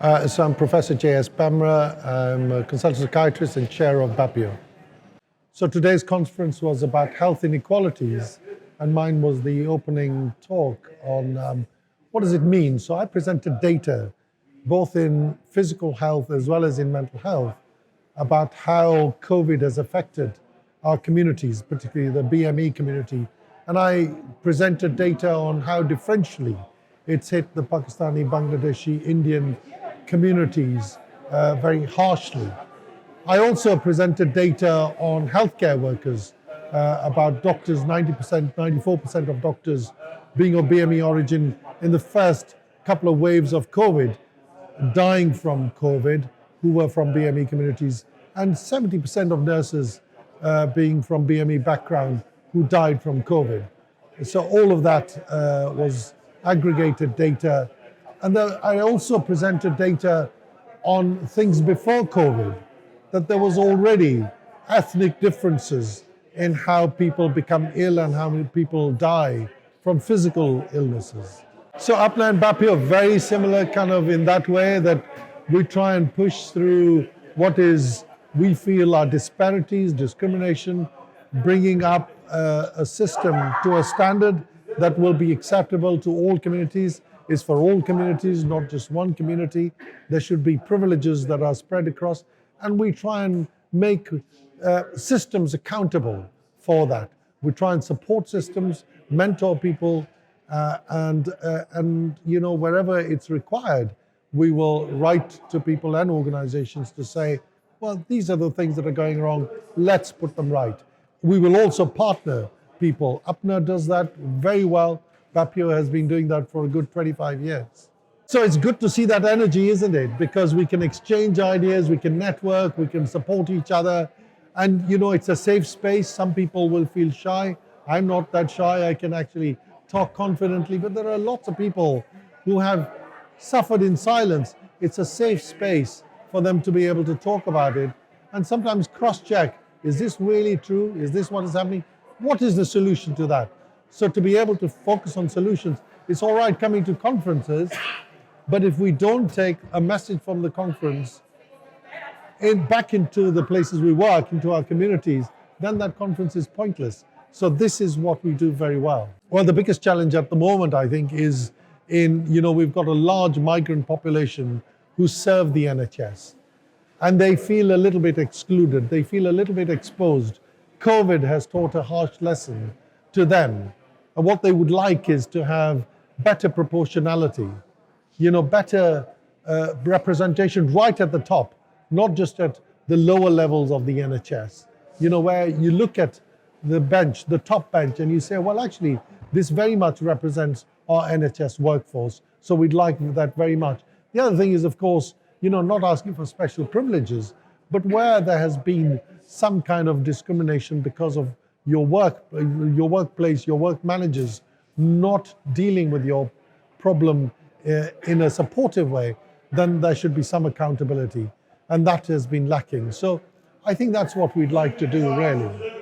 So I'm Professor S Bamrah. I'm a consultant psychiatrist and chair of BAPIO. So today's conference was about health inequalities, and mine was the opening talk on what does it mean. So I presented data, both in physical health as well as in mental health, about how COVID has affected our communities, particularly the BME community. And I presented data on how differentially it's hit the Pakistani, Bangladeshi, Indian communities very harshly. I also presented data on healthcare workers, about doctors, 90%, 94% of doctors being of BME origin in the first couple of waves of COVID, dying from COVID, who were from BME communities, and 70% of nurses being from BME background who died from COVID. So all of that was aggregated data. And then I also presented data on things before COVID, that there was already ethnic differences in how people become ill and how many people die from physical illnesses. So Apna and BAPIO are very similar kind of in that way, that we try and push through what is, we feel, are disparities, discrimination, bringing up a system to a standard that will be acceptable to all communities, is for all communities, not just one community. There should be privileges that are spread across, and we try and make systems accountable for that. We try and support systems, mentor people, and wherever it's required, we will write to people and organizations to say, well, these are the things that are going wrong, let's put them right. We will also partner people. APNA does that very well. BAPIO has been doing that for a good 25 years. So it's good to see that energy, isn't it? Because we can exchange ideas, we can network, we can support each other. And it's a safe space. Some people will feel shy. I'm not that shy. I can actually talk confidently, but there are lots of people who have suffered in silence. It's a safe space for them to be able to talk about it and sometimes cross-check. Is this really true? Is this what is happening? What is the solution to that? So to be able to focus on solutions, it's all right coming to conferences, but if we don't take a message from the conference back into the places we work, into our communities, then that conference is pointless. So this is what we do very well. Well, the biggest challenge at the moment, I think, is we've got a large migrant population who serve the NHS. And they feel a little bit excluded. They feel a little bit exposed. COVID has taught a harsh lesson to them. And what they would like is to have better proportionality, better representation right at the top, not just at the lower levels of the NHS. Where you look at the bench, the top bench, and you say, well, actually, this very much represents our NHS workforce. So we'd like that very much. The other thing is, of course, not asking for special privileges, but where there has been some kind of discrimination because of your workplace, your work managers not dealing with your problem in a supportive way, then there should be some accountability. And that has been lacking. So I think that's what we'd like to do, really.